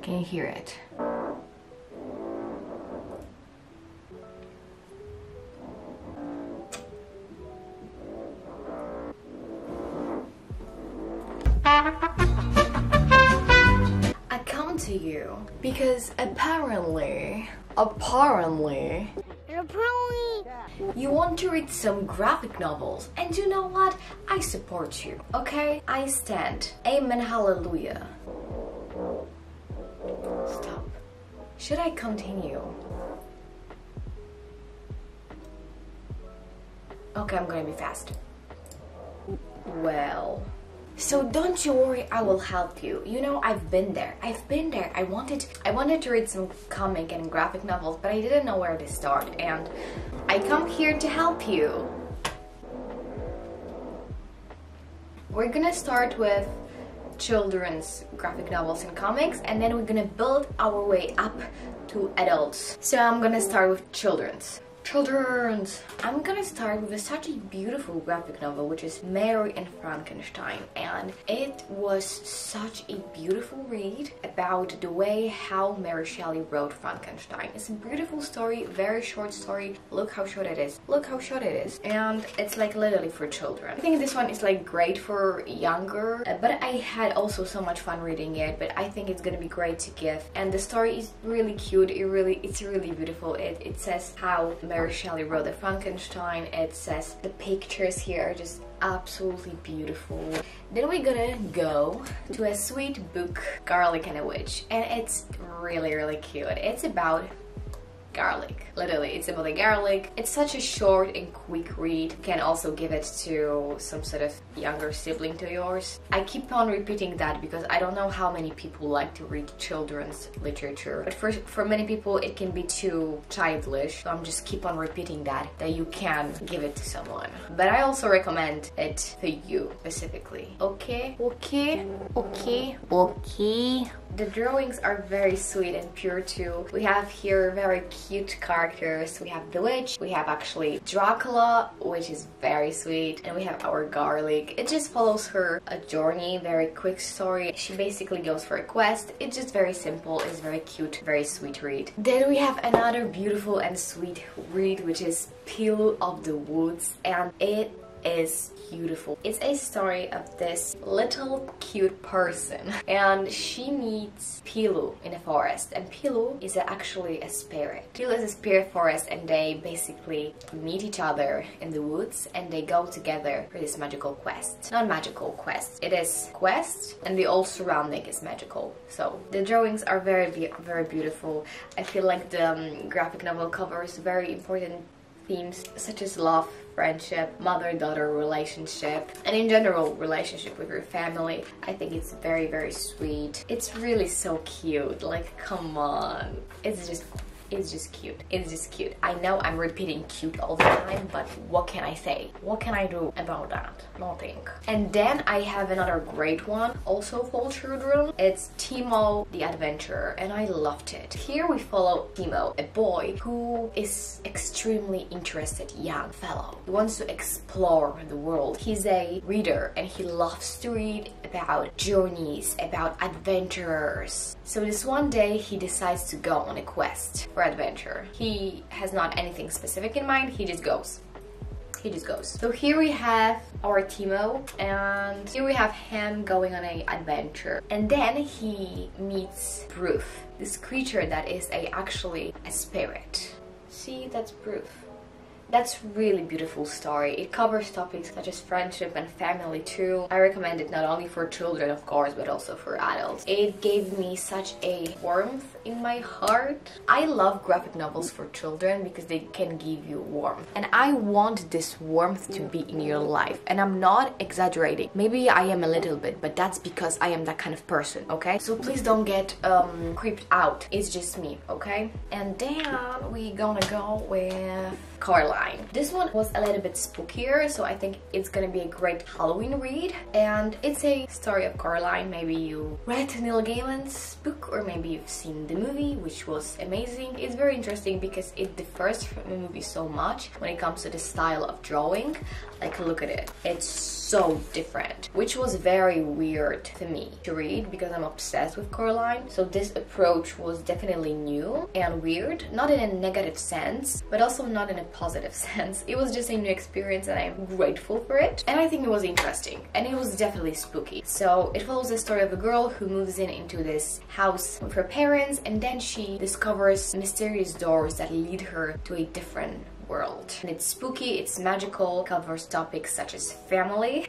Can you hear it? I come to you because apparently you want to read some graphic novels, and you know what? I support you, okay? I stand. Amen, hallelujah. Stop. Should I continue? Okay, I'm gonna be fast. Well, so don't you worry, I will help you. You know, I've been there. I wanted to read some comic and graphic novels, but I didn't know where to start, and I come here to help you. We're gonna start with children's graphic novels and comics, and then we're gonna build our way up to adults. So I'm gonna start with children's. I'm gonna start with such a beautiful graphic novel, which is Mary and Frankenstein, and it was such a beautiful read about the way how Mary Shelley wrote Frankenstein. It's a beautiful story, very short story. Look how short it is. Look how short it is. And it's like literally for children. I think this one is like great for younger, but I had also so much fun reading it, but I think it's gonna be great to give. And the story is really cute. It's really beautiful. It says how Mary Shelley wrote the Frankenstein. It says the pictures here are just absolutely beautiful. Then we're gonna go to a sweet book, Garlic and a Witch, and it's really cute. It's about garlic. Literally, it's about the garlic. It's such a short and quick read. You can also give it to some sort of younger sibling to yours. I keep on repeating that because I don't know how many people like to read children's literature, but for many people it can be too childish, so I'm just keep on repeating that you can give it to someone. But I also recommend it for you specifically. Okay. The drawings are very sweet and pure too. We have here very cute characters. We have the witch, we have actually Dracula, which is very sweet, and we have our garlic. It just follows her a journey, very quick story. She basically goes for a quest. It's just very simple, it's very cute, very sweet read. Then we have another beautiful and sweet read, which is Pillow of the Woods, and it is beautiful. It's a story of this little cute person, and she meets Pillow in a forest, and Pillow is actually a spirit. Pillow is a spirit forest, and they basically meet each other in the woods, and they go together for this magical quest. Not magical quest, it is quest, and the whole surrounding is magical. So the drawings are very beautiful. I feel like the graphic novel covers very important themes such as love, friendship, mother-daughter relationship, and in general relationship with your family. I think it's very sweet. It's really so cute, like come on. It's just cute. It's just cute. I know I'm repeating cute all the time, but what can I say? What can I do about that? Nothing. And then I have another great one, also for children. It's Teemo the Adventurer, and I loved it. Here we follow Teemo, a boy who is extremely interested young fellow. He wants to explore the world. He's a reader, and he loves to read about journeys, about adventurers. So this one day he decides to go on a quest for adventure. He has not anything specific in mind, he just goes. So here we have our Teemo, and here we have him going on an adventure. And then he meets Proof, this creature that is actually a spirit. See, that's Proof. That's really beautiful story. It covers topics such as friendship and family too. I recommend it not only for children, of course, but also for adults. It gave me such a warmth in my heart. I love graphic novels for children because they can give you warmth. And I want this warmth to be in your life. And I'm not exaggerating. Maybe I am a little bit, but that's because I am that kind of person, okay? So please don't get creeped out. It's just me, okay? And then we gonna go with Coraline. This one was a little bit spookier, so I think it's gonna be a great Halloween read. And it's a story of Coraline. Maybe you read Neil Gaiman's book, or maybe you've seen the movie, which was amazing. It's very interesting because it differs from the movie so much when it comes to the style of drawing. Like, look at it. It's so different, which was very weird for me to read because I'm obsessed with Coraline. So this approach was definitely new and weird, not in a negative sense, but also not in a positive sense. It was just a new experience and I'm grateful for it. And I think it was interesting and it was definitely spooky. So it follows the story of a girl who moves into this house with her parents, and then she discovers mysterious doors that lead her to a different world. And it's spooky, it's magical, covers topics such as family,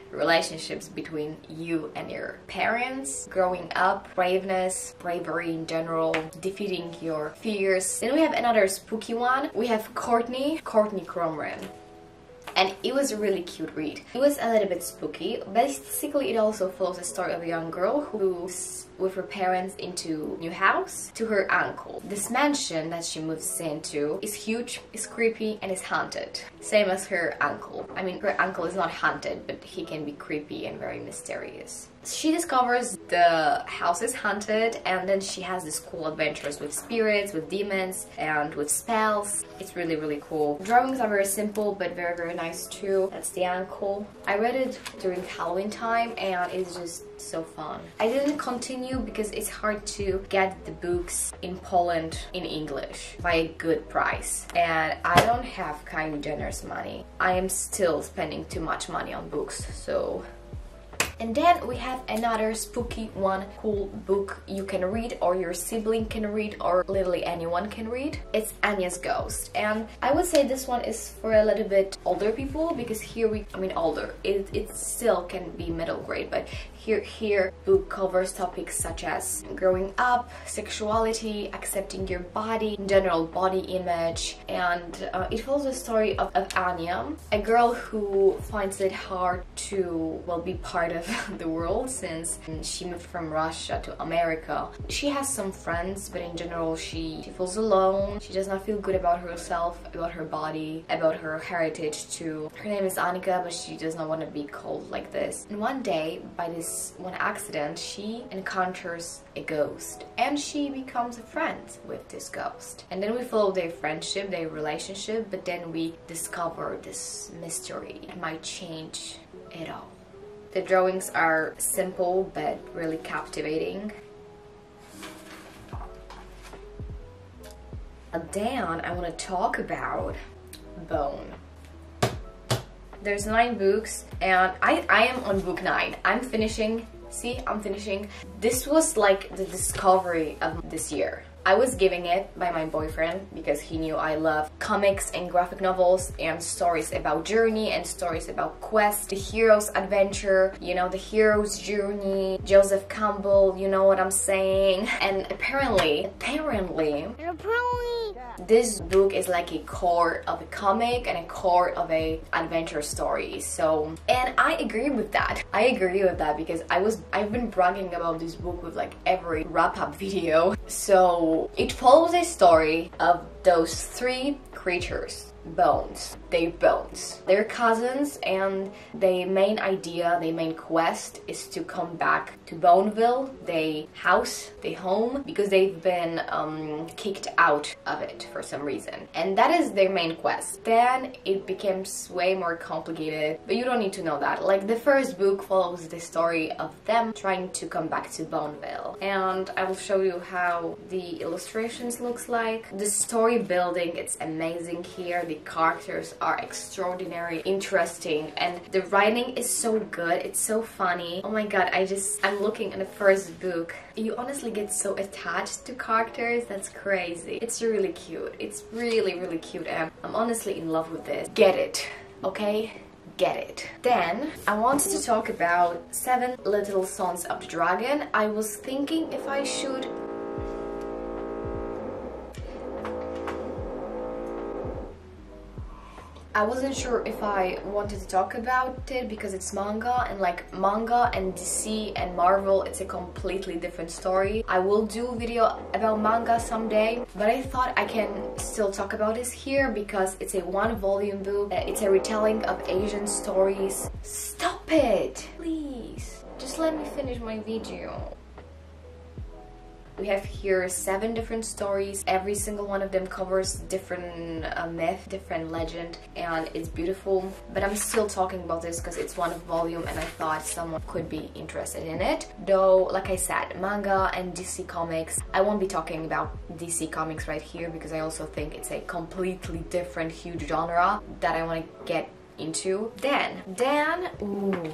relationships between you and your parents, growing up, braveness, bravery in general, defeating your fears. Then we have another spooky one. We have Courtney Cromran. And it was a really cute read. It was a little bit spooky. Basically, it also follows the story of a young girl who's with her parents into a new house to her uncle. This mansion that she moves into is huge, is creepy, and is haunted. Same as her uncle. I mean, her uncle is not haunted, but he can be creepy and very mysterious. She discovers the house is haunted, and then she has these cool adventures with spirits, with demons, and with spells. It's really, really cool. Drawings are very simple, but very, very nice too. That's the uncle. I read it during Halloween time, and it's just so fun. I didn't continue because it's hard to get the books in Poland in English by a good price, and I don't have kind of generous money. I am still spending too much money on books, so... And then we have another spooky one, cool book you can read, or your sibling can read, or literally anyone can read. It's Anya'S Ghost, and I would say this one is for a little bit older people, because here older, it still can be middle grade, but here book covers topics such as growing up, sexuality, accepting your body, general body image, and it follows the story of Anya, a girl who finds it hard to, well, be part of the world since she moved from Russia to America. She has some friends, but in general she feels alone. She does not feel good about herself, about her body, about her heritage too. Her name is Annika, but she does not want to be called like this. And one day, by this one accident, she encounters a ghost, and she becomes a friend with this ghost. And then we follow their friendship, their relationship, but then we discover this mystery that might change it all. The drawings are simple but really captivating. Then I want to talk about Buon. There's 9 books, and I am on book 9. I'm finishing. See, I'm finishing. This was like the discovery of this year. I was giving it by my boyfriend because he knew I love comics and graphic novels and stories about journey and stories about quest, the hero's adventure, you know, the hero's journey, Joseph Campbell, you know what I'm saying? And apparently, this book is like a core of a comic and a core of a adventure story. So, and I agree with that. I agree with that because I've been bragging about this book with like every wrap-up video. So it follows a story of those 3 creatures. Bones. They're cousins, and their main idea, their main quest is to come back to Boneville, their house, their home, because they've been kicked out of it for some reason. And that is their main quest. Then it becomes way more complicated, but you don't need to know that. Like, the first book follows the story of them trying to come back to Boneville. And I will show you how the illustrations looks like. The story building, it's amazing here. The characters are extraordinary, interesting, and the writing is so good. It's so funny. Oh my god, I'm looking at the first book. You honestly get so attached to characters. That's crazy. It's really cute. It's really, really cute, and I'm honestly in love with this. Get it, okay? Get it. Then I wanted to talk about 7 Little Sons of the Dragon. I was thinking if I should I wasn't sure if I wanted to talk about it because it's manga, and like manga and DC and Marvel, it's a completely different story. I will do a video about manga someday, but I thought I can still talk about this here because it's a 1-volume book. It's a retelling of Asian stories. Stop it! Please, just let me finish my video. We have here 7 different stories. Every single one of them covers different myth, different legend, and it's beautiful. But I'm still talking about this because it's 1-volume and I thought someone could be interested in it. Though, like I said, manga and DC Comics, I won't be talking about DC Comics right here because I also think it's a completely different, huge genre that I want to get into. Then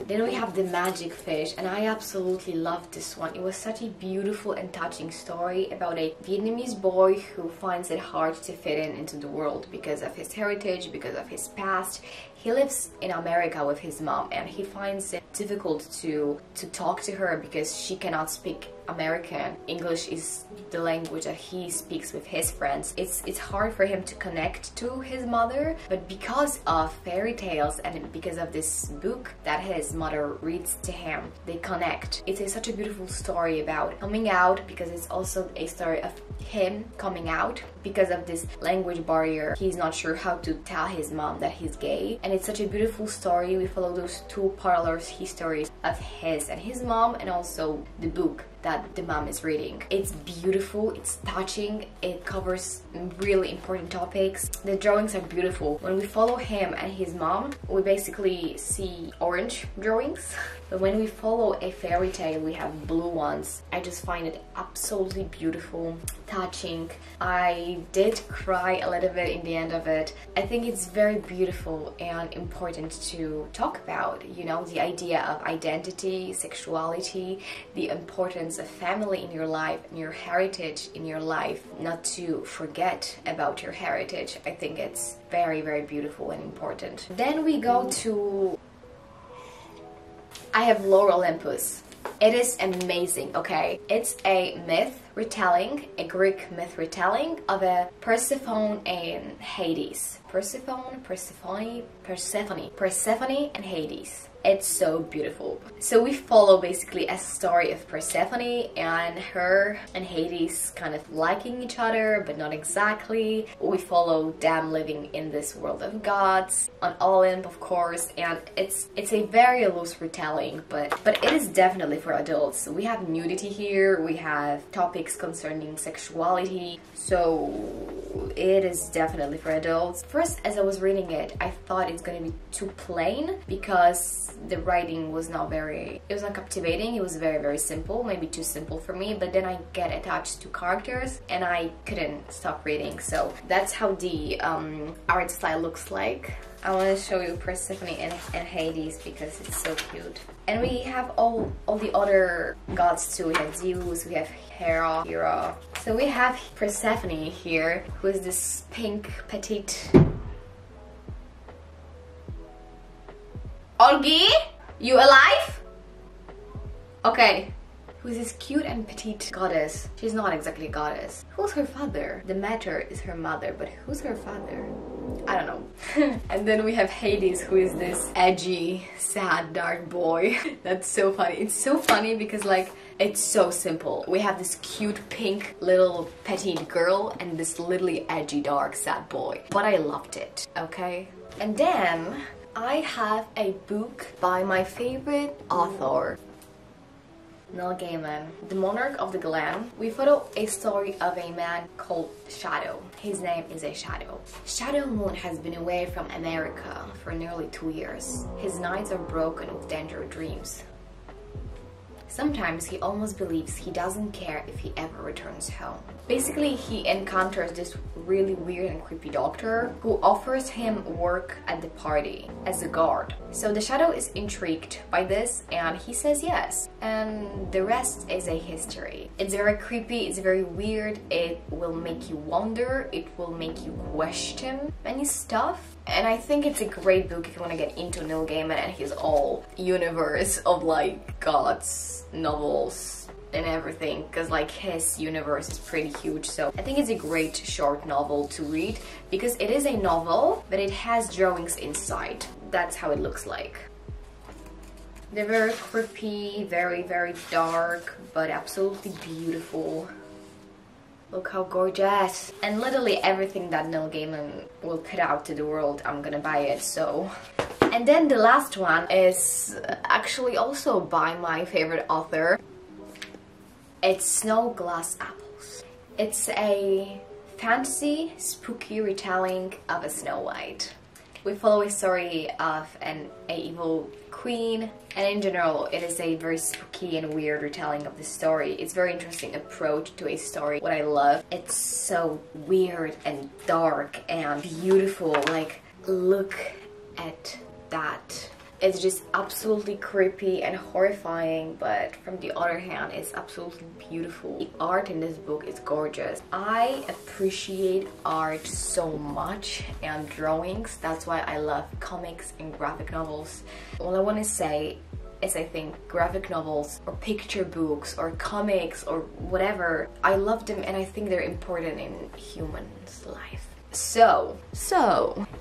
we have The Magic Fish, and I absolutely loved this one. It was such a beautiful and touching story about a Vietnamese boy who finds it hard to fit into the world because of his heritage, because of his past. He lives in America with his mom and he finds it difficult to talk to her because she cannot speak American. English is the language that he speaks with his friends. It's hard for him to connect to his mother, but because of fairy tales and because of this book that his mother reads to him, they connect. It's such a beautiful story about coming out, because it's also a story of him coming out because of this language barrier. He's not sure how to tell his mom that he's gay, and it's such a beautiful story. We follow those 2 parallel histories of his and his mom, and also the book that the mom is reading. It's beautiful, it's touching, it covers really important topics. The drawings are beautiful. When we follow him and his mom, we basically see orange drawings. But when we follow a fairy tale, we have blue ones. I just find it absolutely beautiful, touching. I did cry a little bit in the end of it. I think it's very beautiful and important to talk about, you know, the idea of identity, sexuality, the importance of family in your life and your heritage in your life, not to forget about your heritage. I think it's very, very beautiful and important. Then we go to... I have Lore Olympus. It is amazing, okay? It's a myth retelling, a Greek myth retelling of a Persephone and Hades. Persephone and Hades. It's so beautiful. So we follow basically a story of Persephone and her and Hades kind of liking each other, but not exactly. We follow them living in this world of gods on Olymp, of course, and it's a very loose retelling, but it is definitely for adults. We have nudity here, we have topics concerning sexuality, so it is definitely for adults. First, as I was reading it, I thought it's gonna be too plain because the writing was not very, it was not captivating. It was very, very simple, maybe too simple for me, but then I get attached to characters and I couldn't stop reading. So that's how the art style looks like. I want to show you Persephone and Hades because it's so cute. And we have all the other gods too. We have Zeus, we have Hera. So we have Persephone here, who is this pink petite... Olgi? You alive? Okay. Who's this cute and petite goddess? She's not exactly a goddess. Who's her father? The matter is her mother, but who's her father? I don't know. And then we have Hades, who is this edgy, sad, dark boy. That's so funny. It's so funny because, like, it's so simple. We have this cute pink little petite girl and this little edgy, dark, sad boy. But I loved it, okay? And then I have a book by my favorite author, Neil Gaiman, The Monarch of the Glen. We follow a story of a man called Shadow. His name is a Shadow. Shadow Moon has been away from America for nearly 2 years. His nights are broken with dangerous dreams. Sometimes he almost believes he doesn't care if he ever returns home. Basically, he encounters this really weird and creepy doctor who offers him work at the party as a guard. So the Shadow is intrigued by this and he says yes. And the rest is a history. It's very creepy, it's very weird, it will make you wonder, it will make you question many stuff. And I think it's a great book if you want to get into Neil Gaiman and his whole universe of like gods, novels, and everything, because like his universe is pretty huge. So I think it's a great short novel to read because it is a novel, but it has drawings inside. That's how it looks like. They're very creepy, very, very dark, but absolutely beautiful. Look how gorgeous. And literally everything that Neil Gaiman will put out to the world, I'm gonna buy it, so. And then the last one is actually also by my favorite author. It's Snow Glass Apples. It's a fantasy, spooky retelling of a Snow White. We follow a story of an evil queen, and in general it is a very spooky and weird retelling of the story. It's a very interesting approach to a story. What I love, it's so weird and dark and beautiful. Like, look at that. It's just absolutely creepy and horrifying, but from the other hand, it's absolutely beautiful. The art in this book is gorgeous. I appreciate art so much and drawings. That's why I love comics and graphic novels. All I want to say is I think graphic novels or picture books or comics or whatever, I love them and I think they're important in humans' life. So,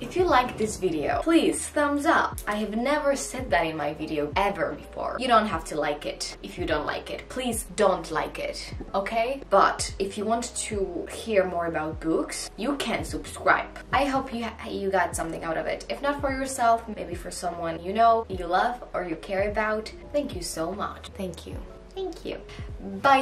if you like this video, please thumbs up. I have never said that in my video ever before. You don't have to like it if you don't like it. Please don't like it, okay? But if you want to hear more about books, you can subscribe. I hope you got something out of it. If not for yourself, maybe for someone you know, you love, or you care about. Thank you so much. Thank you. Thank you. Bye!